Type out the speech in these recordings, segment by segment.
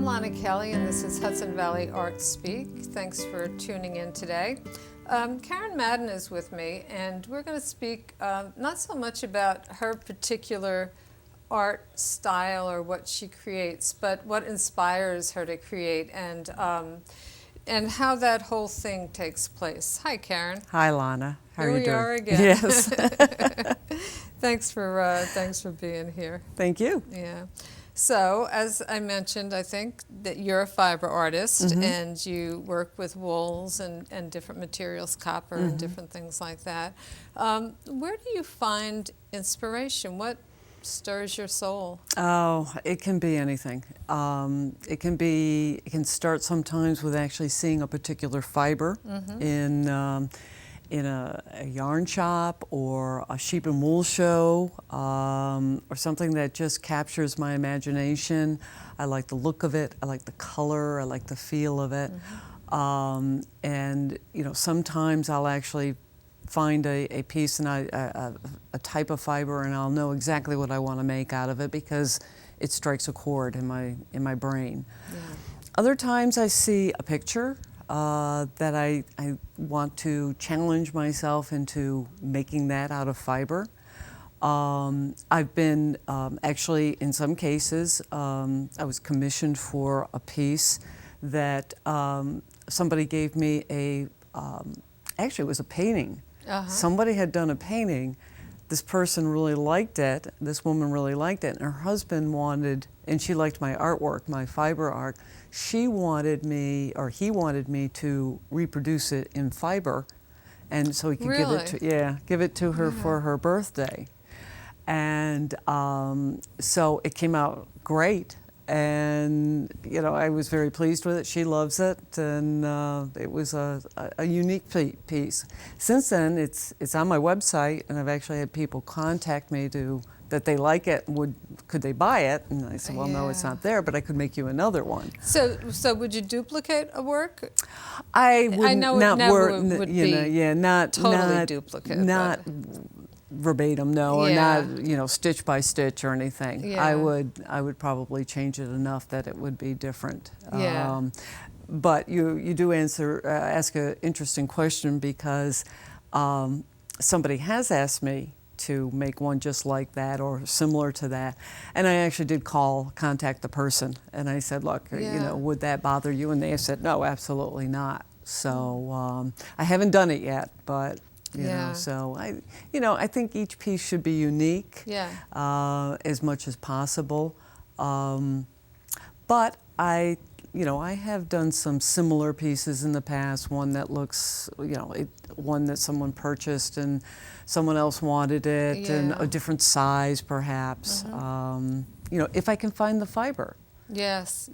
I'm Lonna Kelly, and this is Hudson Valley Art Speak. Thanks for tuning in today. Karen Madden is with me, and we're going to speak not so much about her particular art style or what she creates, but what inspires her to create and how that whole thing takes place. Hi, Karen. Hi, Lana. How are you doing? Here we are again. Yes. Thanks for being here. Thank you. Yeah. So, as I mentioned, I think that you're a fiber artist, and you work with wools and different materials, copper and different things like that. Where do you find inspiration? What stirs your soul? Oh, it can be anything. It can start sometimes with actually seeing a particular fiber in a yarn shop or a sheep and wool show, or something that just captures my imagination. I like the look of it, I like the color, I like the feel of it. And sometimes I'll actually find a piece and a type of fiber, and I'll know exactly what I want to make out of it because it strikes a chord in my brain. Yeah. Other times I see a picture that I want to challenge myself into making that out of fiber. I've been actually, in some cases, I was commissioned for a piece that somebody gave me actually it was a painting. Somebody had done a painting. This person really liked it, this woman really liked it, and her husband wanted, and she liked my artwork, my fiber art. He wanted me to reproduce it in fiber, and so he could give it to her for her birthday. And so it came out great, and I was very pleased with it. She loves it, and it was a unique piece. Since then, it's on my website, and I've actually had people contact me that they like it. Could they buy it? And I said, well, no, it's not there, but I could make you another one. So would you duplicate a work? I know it never would be not totally duplicate, not verbatim, no, or not stitch by stitch or anything. Yeah. I would probably change it enough that it would be different. Yeah. But you do ask an interesting question, because somebody has asked me to make one just like that or similar to that, and I actually did contact the person, and I said, look, would that bother you? And they said, no, absolutely not. So I haven't done it yet, but so I think each piece should be unique, as much as possible. But I have done some similar pieces in the past. One that looks, one that someone purchased and someone else wanted it, and a different size, perhaps. If I can find the fiber. Yes.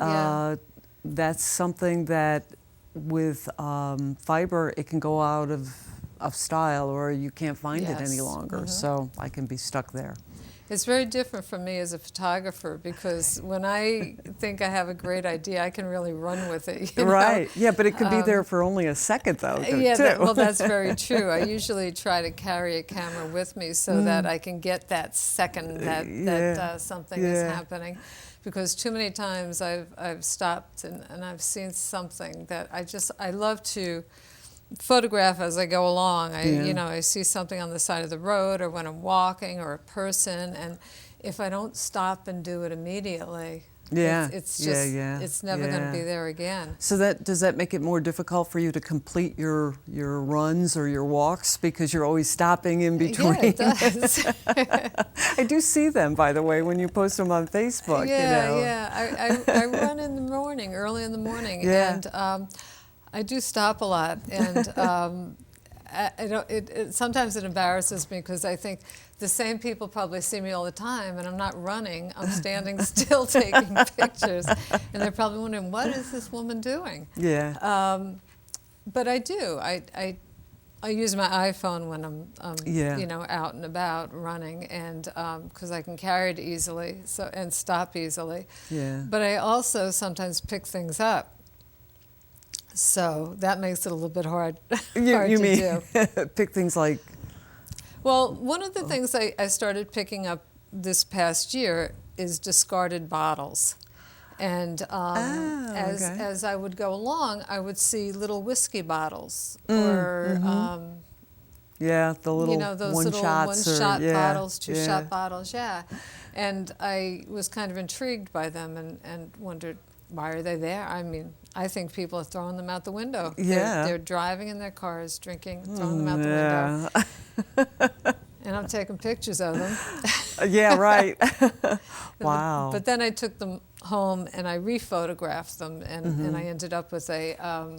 That's something that with fiber, it can go out of style, or you can't find it any longer. So I can be stuck there. It's very different from me as a photographer, because when I think I have a great idea, I can really run with it. Right. Yeah, but it could be there for only a second, though. Well, that's very true. I usually try to carry a camera with me so that I can get that second that something is happening. Because too many times I've stopped and I've seen something that I love to photograph as I go along. I see something on the side of the road, or when I'm walking, or a person, and if I don't stop and do it immediately, it's never going to be there again. So does that make it more difficult for you to complete your runs or your walks, because you're always stopping in between? Yeah, it does. I do see them, by the way, when you post them on Facebook. I run in the morning, early in the morning, and I do stop a lot, and sometimes it embarrasses me, because I think the same people probably see me all the time, and I'm not running, I'm standing still taking pictures, and they're probably wondering, what is this woman doing? Yeah. But I do. I use my iPhone when I'm out and about running, and because I can carry it easily and stop easily. Yeah. But I also sometimes pick things up. So that makes it a little bit hard to do. Pick things like? Well, one of the things I started picking up this past year is discarded bottles. And okay. as I would go along, I would see little whiskey bottles Yeah, the little you know, those one little shots one-shot yeah, bottles, two-shot yeah. bottles, yeah. And I was kind of intrigued by them and wondered, why are they there? I mean, I think people are throwing them out the window. Yeah. They're driving in their cars, drinking, throwing them out the window. And I'm taking pictures of them. Yeah, right. Wow. But then I took them home and I re-photographed them, and I ended up with a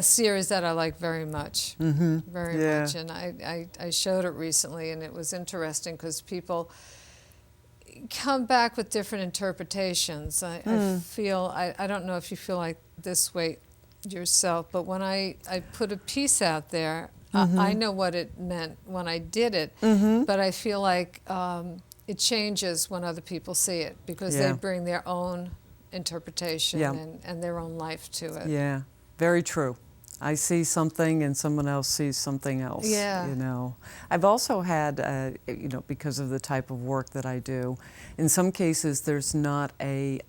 series that I like very much, very Yeah. much. And I showed it recently, and it was interesting because people come back with different interpretations. I feel, I don't know if you feel like this way yourself, but when I put a piece out there, I know what it meant when I did it, but I feel like it changes when other people see it because they bring their own interpretation and their own life to it. Yeah, very true. I see something and someone else sees something else. Yeah. You know, I've also had, you know, because of the type of work that I do, in some cases there's not a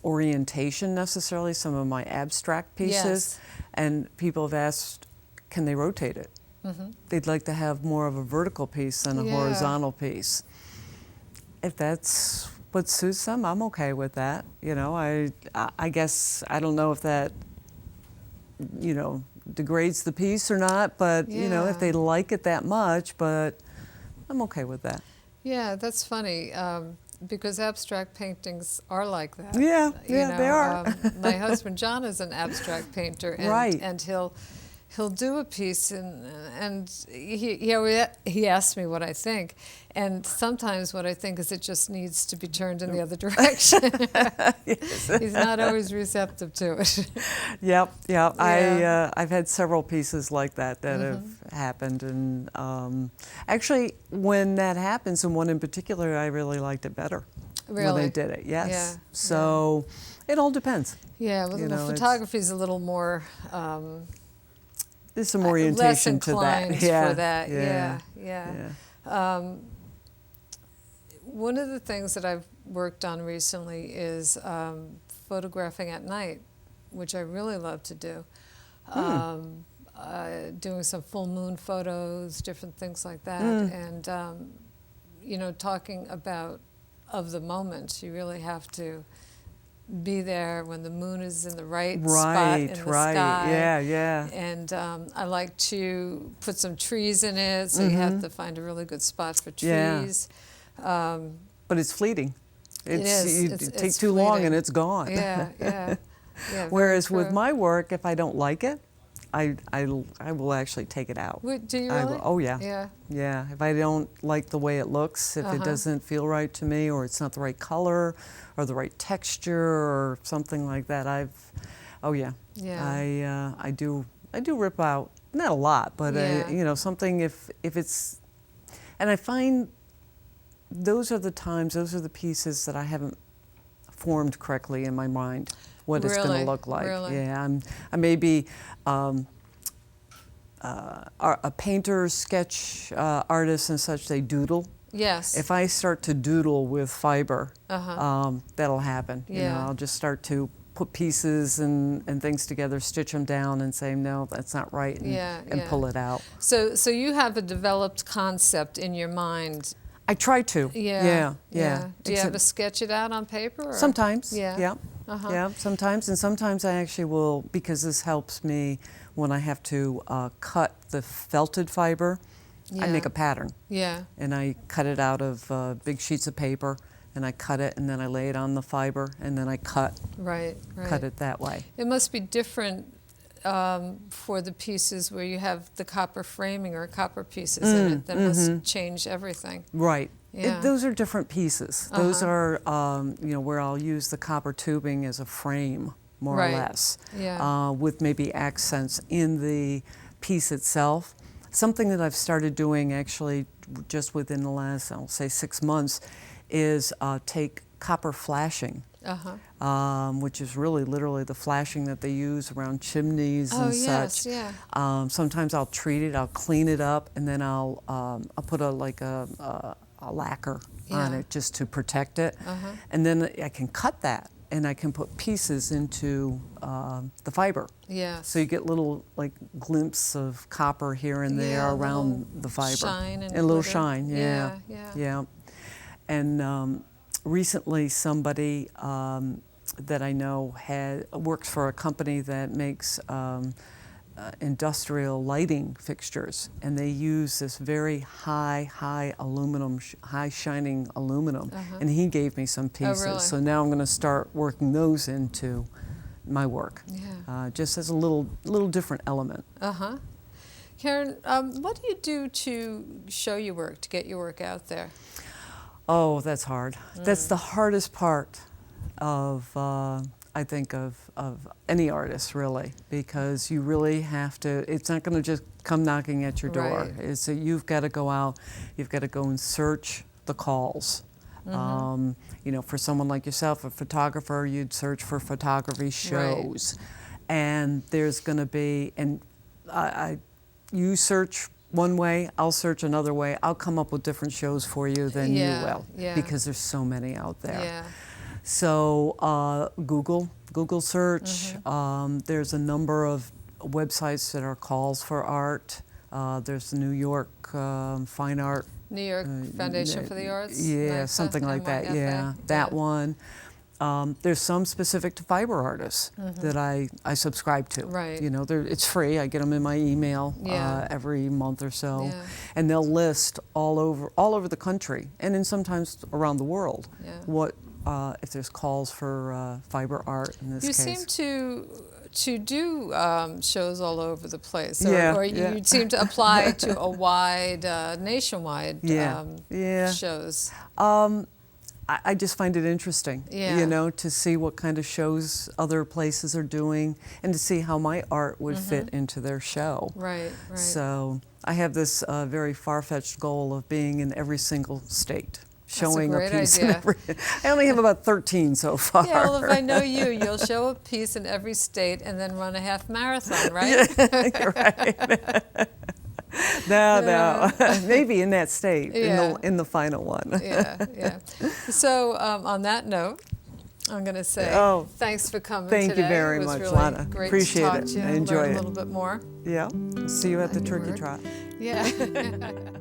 orientation necessarily. Some of my abstract pieces, and people have asked, can they rotate it? They'd like to have more of a vertical piece than a horizontal piece. If that's what suits them, I'm okay with that. You know, I guess I don't know if that, you know, degrades the piece or not, but you know, if they like it that much, but I'm okay with that. Yeah, that's funny. Because abstract paintings are like that. Yeah, you yeah, know, they are. My husband John is an abstract painter, and, Right. and he'll do a piece, and he asks me what I think, and sometimes what I think is it just needs to be turned in the other direction. He's not always receptive to it. Yep. Yeah. I've had several pieces like that have happened, and actually, when that happens, and one in particular, I really liked it better when Really? they did it. Yes. Yeah. So it all depends. Yeah, well, You the know, photography is a little more There's some less orientation to that. inclined for that. Yeah. One of the things that I've worked on recently is photographing at night, which I really love to do. Doing some full moon photos, different things like that, and you know, talking about of the moment. You really have to be there when the moon is in the right spot in the sky. Yeah. And I like to put some trees in it, so you have to find a really good spot for trees. But it's fleeting. It is. You It's take too long fleeting. and it's gone. Yeah. Whereas very with true. my work, if I don't like it, I will actually take it out. Do you I really? will, oh yeah. Yeah. Yeah, if I don't like the way it looks, if it doesn't feel right to me, or it's not the right color, or the right texture, or something like that, I do rip out, not a lot, but you know, something if it's, and I find those are the pieces that I haven't formed correctly in my mind what it's going Really? to look like. Really? Yeah, I may be a painter, sketch artist and such, they doodle. Yes. If I start to doodle with fiber, that'll happen. You know, Yeah. I'll just start to put pieces and things together, stitch them down and say, no, that's not right, and pull it out. So you have a developed concept in your mind. I try to. Yeah. Yeah. Do you ever sketch it out on paper? Or? Sometimes. Yeah. Yeah, sometimes. And sometimes I actually will, because this helps me when I have to cut the felted fiber, I make a pattern. Yeah. And I cut it out of big sheets of paper, and I cut it, and then I lay it on the fiber, and then I cut it that way. It must be different for the pieces where you have the copper framing or copper pieces in it. That must change everything. Right. Yeah. Those are different pieces. Those are, you know, where I'll use the copper tubing as a frame, more or less, with maybe accents in the piece itself. Something that I've started doing actually just within the last, I'll say 6 months, is take copper flashing, which is really literally the flashing that they use around chimneys and such. Sometimes I'll treat it, I'll clean it up, and then I'll put a lacquer on Yeah. it just to protect it. Uh-huh. And then I can cut that and I can put pieces into the fiber. Yes. So you get little like glimpses of copper here and there Yeah, around little the fiber. shine and a little glitter. shine, yeah. Yeah. Yeah. And recently somebody that I know works for a company that makes industrial lighting fixtures, and they use this very high aluminum, high shining aluminum, and he gave me some pieces. really? So now I'm going to start working those into my work, Yeah. just as a little different element. Uh-huh. Karen, what do you do to show your work, to get your work out there? Oh, that's hard. That's the hardest part of, I think, of any artist, really, because you really have to, it's not going to just come knocking at your door. Right. It's you've got to go out, you've got to go and search the calls. You know, for someone like yourself, a photographer, you'd search for photography shows. And there's going to be, and you search one way, I'll search another way. I'll come up with different shows for you than you will, because there's so many out there. Yeah. So Google search. There's a number of websites that are calls for art. There's the New York Fine Art. New York Foundation for the Arts? Yeah, NYFA, something like that. NYFA. Yeah, that one. There's some specific to fiber artists that I subscribe to. Right. You know, it's free. I get them in my email Yeah. every month or so, Yeah. and they'll list all over the country, and then sometimes around the world, Yeah. what if there's calls for fiber art in this You case. seem to do shows all over the place, Yeah, or yeah. you seem to apply to a wide, nationwide shows. I just find it interesting, you know, to see what kind of shows other places are doing and to see how my art would fit into their show. Right. So I have this very far-fetched goal of being in every single state, showing That's a a great piece idea. in every. I only have about 13 so far. Yeah, well, if I know you, you'll show a piece in every state and then run a half marathon, right? You're right. No, maybe in that state, in the final one. Yeah. So on that note, I'm going to say thanks for coming Thank today. you very It was much, really Lonna. great Appreciate to talk it. to you I and enjoy learn it. a little bit more. Yeah. See you at the On your turkey word. trot. Yeah.